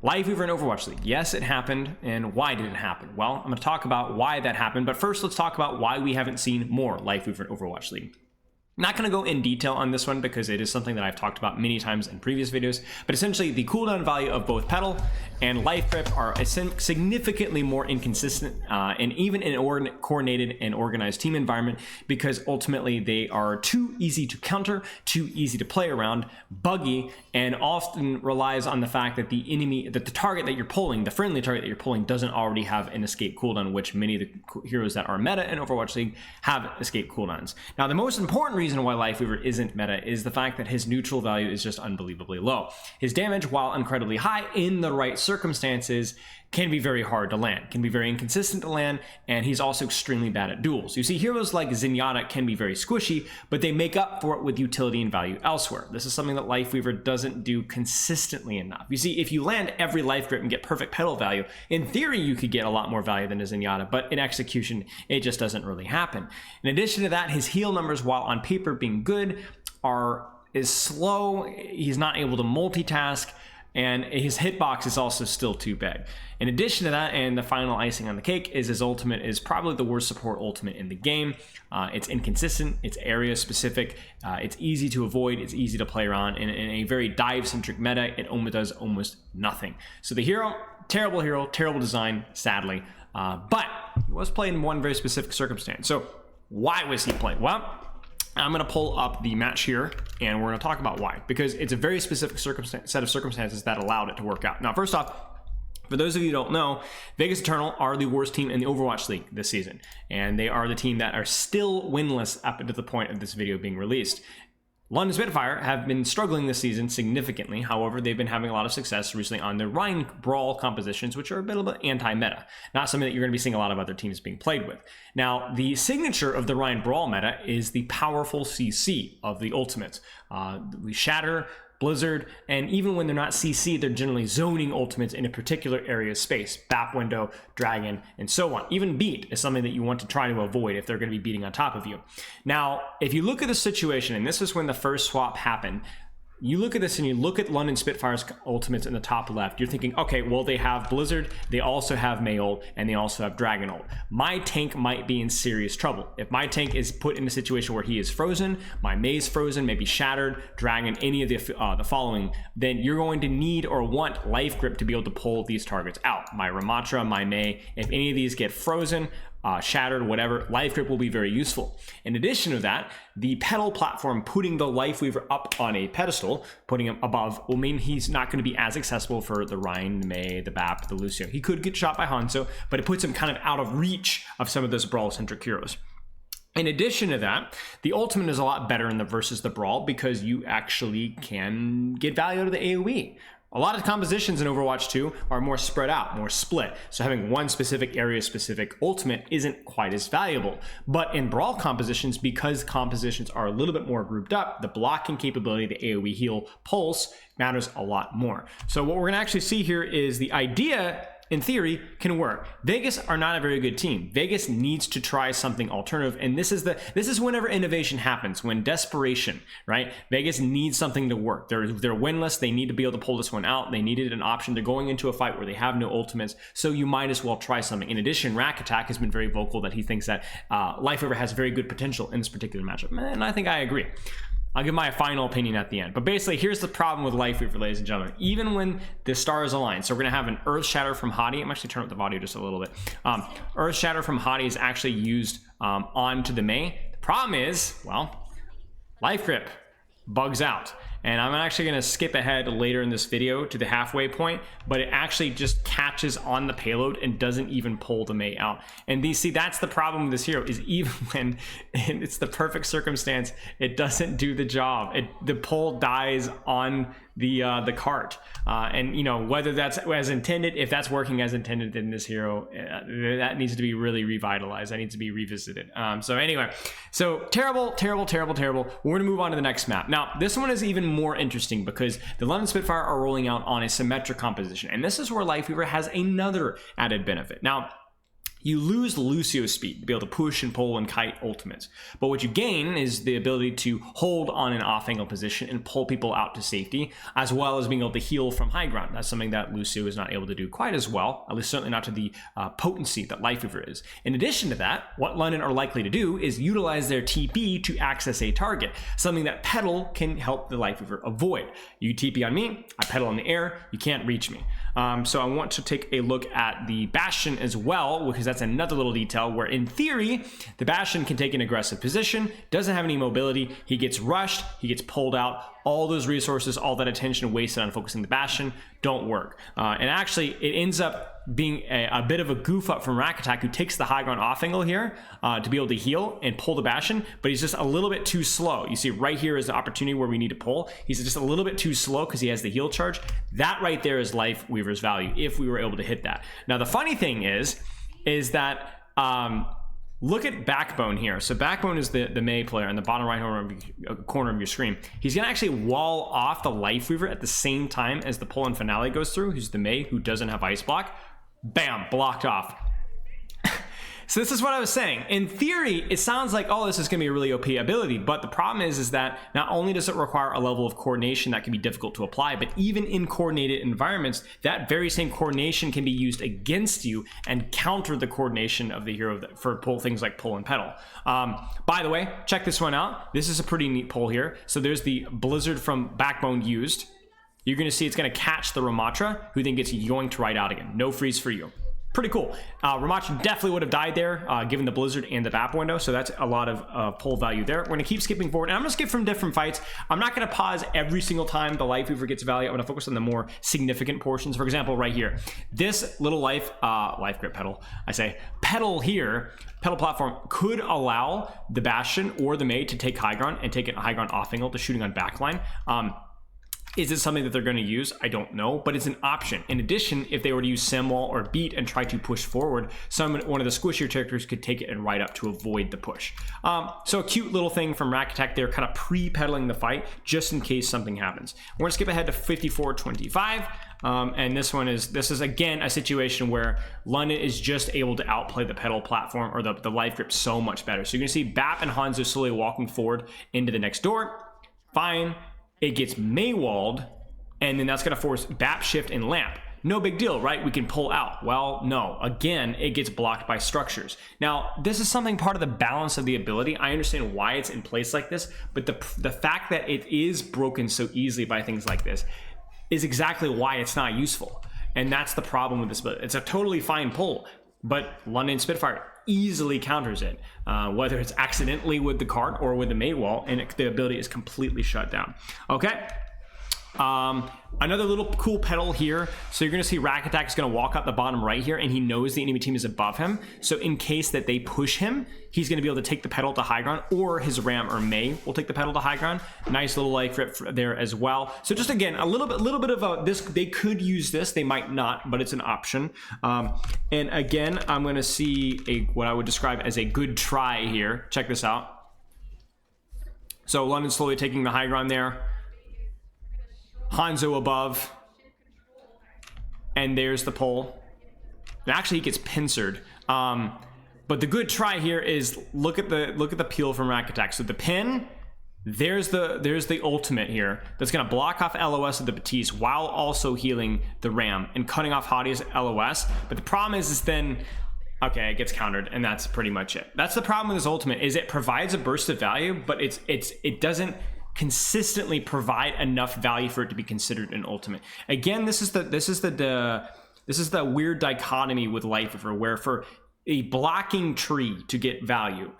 Lifeweaver in Overwatch League. Yes, it happened, and why did it happen? Well, I'm going to talk about why that happened, but first let's talk about why we haven't seen more Lifeweaver in Overwatch League. I'm not going to go in detail on this one because it is something that I've talked about many times in previous videos, but essentially the cooldown value of both Petal and Life Grip are significantly more inconsistent and even in a coordinated and organized team environment, because ultimately they are too easy to counter, too easy to play around, buggy, and often relies on the fact that the target that you're pulling, the friendly target that you're pulling, doesn't already have an escape cooldown, which many of the heroes that are meta in Overwatch League have escape cooldowns. Now, the most important reason why Lifeweaver isn't meta is the fact that his neutral value is just unbelievably low. His damage, while incredibly high in the right circumstances, can be very hard to land, can be very inconsistent to land, and he's also extremely bad at duels. You see, heroes like Zenyatta can be very squishy, but they make up for it with utility and value elsewhere. This is something that Lifeweaver doesn't do consistently enough. You see, if you land every Life Grip and get perfect Petal value, in theory you could get a lot more value than a Zenyatta, but in execution it just doesn't really happen. In addition to that, his heal numbers, while on paper being good, is slow. He's not able to multitask, and his hitbox is also still too big. In addition to that, and the final icing on the cake, is his ultimate is probably the worst support ultimate in the game. It's inconsistent, it's area specific, it's easy to avoid, it's easy to play around. In a very dive-centric meta, it does almost nothing. So the hero, terrible design, sadly, but he was played in one very specific circumstance. So why was he played? Well, I'm going to pull up the match here, and we're going to talk about why, because it's a very specific set of circumstances that allowed it to work out. Now, first off, for those of you who don't know, Vegas Eternal are the worst team in the Overwatch League this season, and they are the team that are still winless up to the point of this video being released. London Spitfire have been struggling this season significantly. However, they've been having a lot of success recently on their Rhine Brawl compositions, which are a bit anti-meta. Not something that you're going to be seeing a lot of other teams being played with. Now, the signature of the Rhine Brawl meta is the powerful CC of the ultimates. We Shatter, Blizzard, and even when they're not CC, they're generally zoning ultimates in a particular area of space. Bap window, dragon, and so on. Even beat is something that you want to try to avoid if they're going to be beating on top of you. Now, if you look at the situation, and this is when the first swap happened, you look at this and you look at London Spitfire's ultimates in the top left, you're thinking, okay, well, they have Blizzard, they also have Mei ult, and they also have Dragon ult. My tank might be in serious trouble. If my tank is put in a situation where he is frozen, my Mei's frozen, maybe Shattered, Dragon, any of the following, then you're going to need or want Life Grip to be able to pull these targets out. My Ramatra, my Mei, if any of these get frozen, Shattered, whatever, Life Grip will be very useful. In addition to that, the Petal platform putting the Lifeweaver up on a pedestal, putting him above, will mean he's not going to be as accessible for the Rhine, the Mei, the Bap, the Lucio. He could get shot by Hanzo, but it puts him kind of out of reach of some of those brawl-centric heroes. In addition to that, the ultimate is a lot better in the versus the brawl because you actually can get value out of the AoE. A lot of compositions in Overwatch 2 are more spread out, more split. So having one specific area-specific ultimate isn't quite as valuable. But in Brawl compositions, because compositions are a little bit more grouped up, the blocking capability, the AoE heal pulse, matters a lot more. So what we're gonna actually see here is the idea, in theory, can work. Vegas are not a very good team. Vegas needs to try something alternative, and this is whenever innovation happens, when desperation, right? Vegas needs something to work. They're winless. They need to be able to pull this one out. They needed an option. They're going into a fight where they have no ultimates, so you might as well try something. In addition, Rakattack has been very vocal that he thinks that Lifeweaver has very good potential in this particular matchup, and I think I agree. I'll give my final opinion at the end. But basically, here's the problem with Lifeweaver, ladies and gentlemen. Even when the stars align, so we're going to have an Earth Shatter from Hadi. I'm actually turning up the audio just a little bit. Earth Shatter from Hadi is actually used onto the Mei. The problem is, well, Life Grip bugs out. And I'm actually going to skip ahead later in this video to the halfway point, but it actually just catches on the payload and doesn't even pull the Mei out. And see, that's the problem with this hero, is even when it's the perfect circumstance, it doesn't do the job. The pull dies on the cart. And you know, whether that's as intended, if that's working as intended in this hero, that needs to be really revitalized. That needs to be revisited. So anyway, so terrible. We're gonna move on to the next map. Now, this one is even more interesting because the London Spitfire are rolling out on a symmetric composition, and this is where Lifeweaver has another added benefit. Now, You lose Lucio's speed to be able to push and pull and kite ultimates. But what you gain is the ability to hold on an off-angle position and pull people out to safety, as well as being able to heal from high ground. That's something that Lucio is not able to do quite as well, at least certainly not to the potency that Lifeweaver is. In addition to that, what London are likely to do is utilize their TP to access a target, something that Petal can help the Lifeweaver avoid. You TP on me, I Petal in the air, you can't reach me. So I want to take a look at the Bastion as well, because that's another little detail where in theory, the Bastion can take an aggressive position, doesn't have any mobility, he gets rushed, he gets pulled out, all those resources, all that attention wasted on focusing the Bastion don't work. And actually, it ends up being a bit of a goof up from Rakattack, who takes the high ground off angle here to be able to heal and pull the Bastion, but he's just a little bit too slow. You see right here is the opportunity where we need to pull. He's just a little bit too slow because he has the heal charge. That right there is Lifeweaver's value if we were able to hit that. Now the funny thing is that look at Backbone here. So Backbone is the Mei player in the bottom right corner of your screen. He's gonna actually wall off the Lifeweaver at the same time as the pull and finale goes through, who's the Mei who doesn't have ice block. Bam, blocked off. So this is what I was saying. In theory, it sounds like, oh, this is going to be a really OP ability, but the problem is that not only does it require a level of coordination that can be difficult to apply, but even in coordinated environments, that very same coordination can be used against you and counter the coordination of the hero for pull things like pull and pedal. By the way, check this one out. This is a pretty neat pull here. So there's the Blizzard from Backbone used. You're going to see it's going to catch the Ramatra, who then gets yoinked right out again. No freeze for you. Pretty cool. Ramatra definitely would have died there, given the Blizzard and the VAP window, so that's a lot of pull value there. We're going to keep skipping forward, and I'm going to skip from different fights. I'm not going to pause every single time the Lifeweaver gets value. I'm going to focus on the more significant portions. For example, right here, this little life grip Petal, Petal here, Petal platform could allow the Bastion or the Mei to take high ground and take it high ground off angle to shooting on backline. Is it something that they're going to use? I don't know, but it's an option. In addition, if they were to use Simwall or Beat and try to push forward, one of the squishier characters could take it and ride up to avoid the push. So a cute little thing from Rakattack there, kind of pre-pedaling the fight just in case something happens. We're going to skip ahead to 54-25. And this is again a situation where London is just able to outplay the Petal platform or the life grip so much better. So you're going to see Bap and Hanzo slowly walking forward into the next door. Fine. It gets Maywalled, and then that's going to force Bap, Shift, and Lamp. No big deal, right? We can pull out. Well, no. Again, it gets blocked by structures. Now, this is something part of the balance of the ability. I understand why it's in place like this, but the fact that it is broken so easily by things like this is exactly why it's not useful. And that's the problem with this ability. It's a totally fine pull, but London Spitfire easily counters it, whether it's accidentally with the card or with the Maywall, and the ability is completely shut down. Okay. Another little cool Petal here. So you're going to see Rakattack is going to walk out the bottom right here, and he knows the enemy team is above him. So in case that they push him, he's going to be able to take the Petal to high ground, or his Ram or Mei will take the Petal to high ground. Nice little life grip there as well. So just again, a little bit of this. They could use this, they might not, but it's an option. And again, I'm going to see what I would describe as a good try here. Check this out. So London slowly taking the high ground there. Hanzo above, and there's the pull. Actually, he gets pincered. But the good try here is look at the peel from Rakattack. So the pin, there's the ultimate here that's gonna block off LOS of the Batiste while also healing the Ram and cutting off Hadi's LOS. But the problem is then, okay, it gets countered, and that's pretty much it. That's the problem with this ultimate, is it provides a burst of value, but it doesn't consistently provide enough value for it to be considered an ultimate. Again, this is the weird dichotomy with Lifeweaver, where for a blocking tree to get value,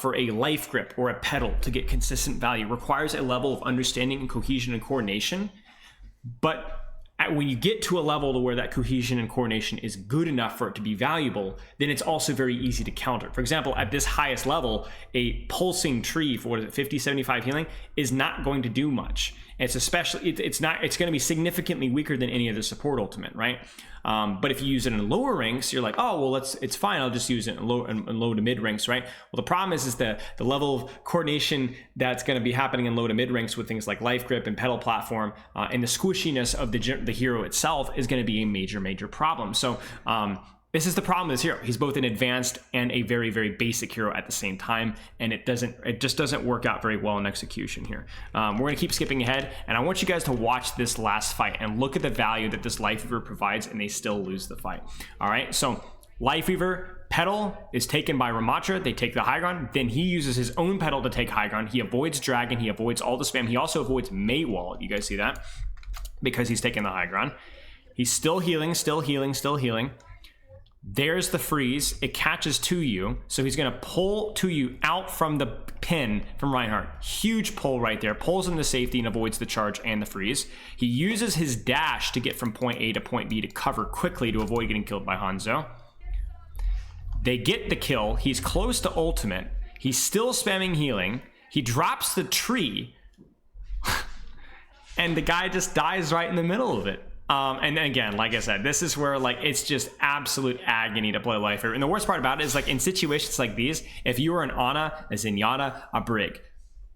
for a life grip or a Petal to get consistent value, requires a level of understanding and cohesion and coordination. But when you get to a level to where that cohesion and coordination is good enough for it to be valuable, then it's also very easy to counter. For example, at this highest level, a pulsing tree for 50, 75 healing is not going to do much. It's it's going to be significantly weaker than any other support ultimate, right? But if you use it in lower ranks, you're like, oh, well, it's fine. I'll just use it in low to mid ranks, right? Well, the problem is the level of coordination that's going to be happening in low to mid ranks with things like Life Grip and Petal Platform, and the squishiness of the hero itself is going to be a major problem. So this is the problem with this hero. He's both an advanced and a very, very basic hero at the same time, and it just doesn't work out very well in execution here. We're going to keep skipping ahead, and I want you guys to watch this last fight and look at the value that this Lifeweaver provides, and they still lose the fight. All right, so Lifeweaver, Petal is taken by Ramatra. They take the high ground. Then he uses his own Petal to take high ground. He avoids Dragon. He avoids all the spam. He also avoids May Wall. You guys see that? Because he's taking the high ground. He's still healing, still healing, still healing. There's the freeze. It catches to you. So he's going to pull to you out from the pin from Reinhardt. Huge pull right there. Pulls into safety and avoids the charge and the freeze. He uses his dash to get from point A to point B to cover quickly to avoid getting killed by Hanzo. They get the kill. He's close to ultimate. He's still spamming healing. He drops the tree. And the guy just dies right in the middle of it. And then again, like I said, this is where like it's just absolute agony to play Lifeweaver. And the worst part about it is like in situations like these, if you were an Ana, a Zenyatta, a Brig,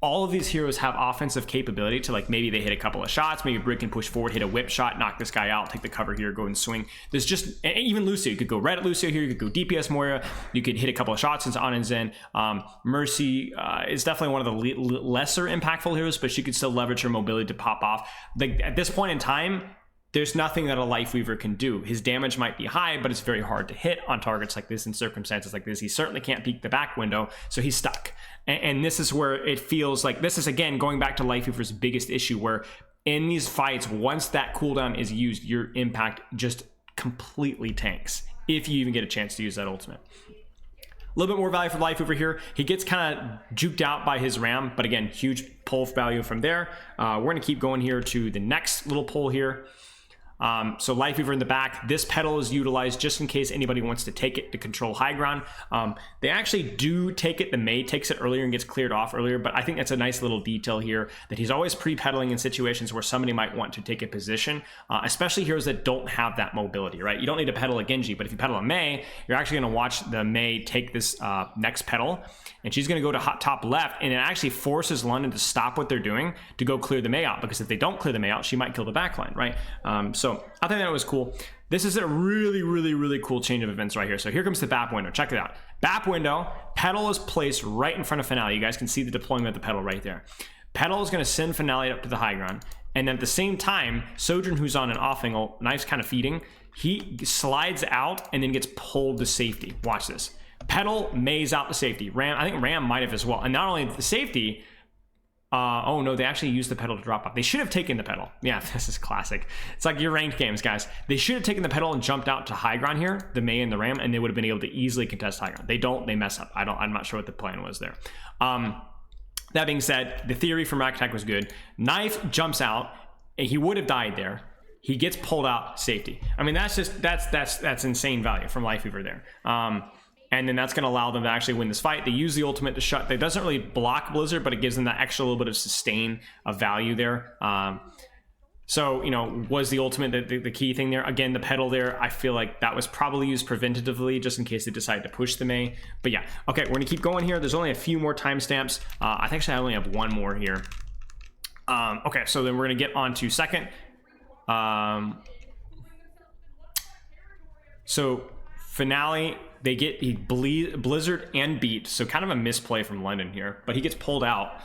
all of these heroes have offensive capability to like maybe they hit a couple of shots, maybe Brig can push forward, hit a whip shot, knock this guy out, take the cover here, go and swing. There's just, even Lucio, you could go red at Lucio here, you could go DPS Moira, you could hit a couple of shots into Ana and Zen. Mercy is definitely one of the lesser impactful heroes, but she could still leverage her mobility to pop off. Like at this point in time, there's nothing that a Lifeweaver can do. His damage might be high, but it's very hard to hit on targets like this in circumstances like this. He certainly can't peek the back window, so he's stuck. And this is where it feels like, this is again going back to Lifeweaver's biggest issue, where in these fights, once that cooldown is used, your impact just completely tanks, if you even get a chance to use that ultimate. A little bit more value for Lifeweaver here. He gets kind of juked out by his Ram, but again, huge pull value from there. We're going to keep going here to the next little pull here. So Lifeweaver in the back. This Petal is utilized just in case anybody wants to take it to control high ground. They actually do take it. The May takes it earlier and gets cleared off earlier, but I think that's a nice little detail here that he's always pre-pedaling in situations where somebody might want to take a position, especially heroes that don't have that mobility, right? You don't need to pedal a Genji, but if you pedal a May, you're actually going to watch the May take this next Petal, and she's going to go to hot top left, and it actually forces London to stop what they're doing to go clear the May out, because if they don't clear the May out, she might kill the backline, right? So I think that was cool. This is a really, really, really cool change of events right here. So here comes the BAP window. Check it out. BAP window, Petal is placed right in front of Finale. You guys can see the deployment of the Petal right there. Petal is going to send Finale up to the high ground. And then at the same time, Sojourn, who's on an off angle, knife's kind of feeding, he slides out and then gets pulled to safety. Watch this. Petal maze out the safety. Ram, I think Ram might have as well. And not only the safety, oh no, they actually used the Petal to drop off. They should have taken the Petal. Yeah, this is classic. It's like your ranked games, guys. They should have taken the Petal and jumped out to high ground here, the May and the Ram, and they would have been able to easily contest high ground. They don't, they mess up. I'm not sure what the plan was there. That being said, the theory from Rakattack was good. Knife jumps out, and he would have died there. He gets pulled out, safety. I mean, that's just, that's insane value from Lifeweaver there. And then that's going to allow them to actually win this fight. They use the ultimate to shut. It doesn't really block Blizzard, but it gives them that extra little bit of sustain of value there. So, you know, was the ultimate the key thing there? Again, the Petal there, I feel like that was probably used preventatively just in case they decide to push the May. But yeah, okay, we're going to keep going here. There's only a few more timestamps. I think actually I only have one more here. Okay, so then we're going to get on to second. So Finale, they get Blizzard and beat, so kind of a misplay from London here, but he gets pulled out.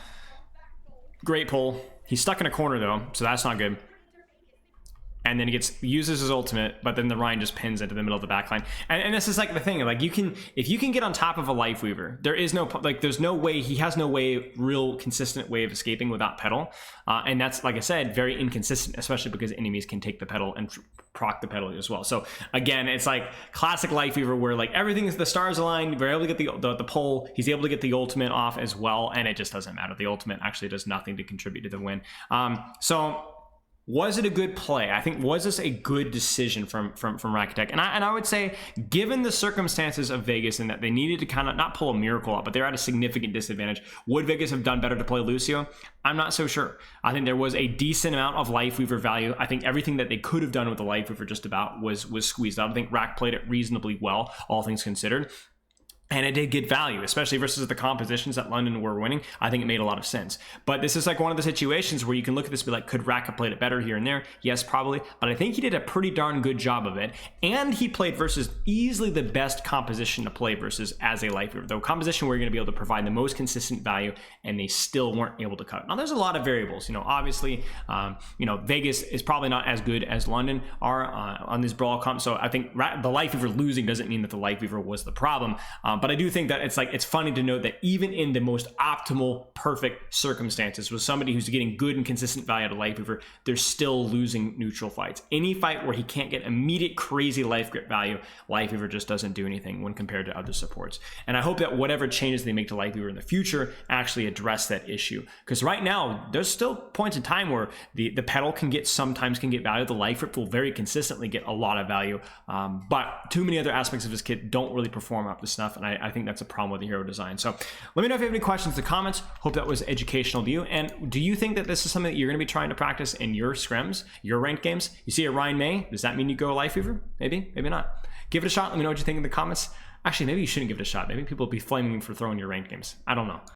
Great pull. He's stuck in a corner though, so that's not good. And then he uses his ultimate, but then the Ryan just pins into the middle of the backline. And this is like the thing, like if you can get on top of a Lifeweaver, there's no way, he has no way, real consistent way of escaping without Petal. And that's, like I said, very inconsistent, especially because enemies can take the Petal and proc the Petal as well. So again, it's like classic Lifeweaver where like everything is, the stars aligned, we're able to get the pull, he's able to get the ultimate off as well, and it just doesn't matter. The ultimate actually does nothing to contribute to the win. So was it a good play? I think, was this a good decision from Rakattack? And I would say, given the circumstances of Vegas and that they needed to kind of not pull a miracle out, but they're at a significant disadvantage, would Vegas have done better to play Lucio? I'm not so sure. I think there was a decent amount of Lifeweaver value. I think everything that they could have done with the Lifeweaver just about was squeezed out. I think Rak played it reasonably well, all things considered. And it did get value, especially versus the compositions that London were winning. I think it made a lot of sense. But this is like one of the situations where you can look at this and be like, could Raka played it better here and there? Yes, probably. But I think he did a pretty darn good job of it. And he played versus easily the best composition to play versus as a Lifeweaver. The composition where you're going to be able to provide the most consistent value, and they still weren't able to cut. Now, there's a lot of variables. Obviously, Vegas is probably not as good as London are on this brawl comp. So I think the Lifeweaver losing doesn't mean that the Lifeweaver was the problem. But I do think that it's funny to note that even in the most optimal, perfect circumstances, with somebody who's getting good and consistent value out of Lifeweaver, they're still losing neutral fights. Any fight where he can't get immediate crazy life grip value, Lifeweaver just doesn't do anything when compared to other supports. And I hope that whatever changes they make to Lifeweaver in the future actually address that issue. Because right now, there's still points in time where the Petal sometimes can get value. The Life Grip will very consistently get a lot of value. But too many other aspects of his kit don't really perform up to snuff. And I think that's a problem with the hero design. So let me know if you have any questions in the comments. Hope that was educational to you. And do you think that this is something that you're going to be trying to practice in your scrims, your ranked games? You see a Ryan May, does that mean you go Lifeweaver? Maybe, maybe not. Give it a shot. Let me know what you think in the comments. Actually, maybe you shouldn't give it a shot. Maybe people will be flaming you for throwing your ranked games. I don't know.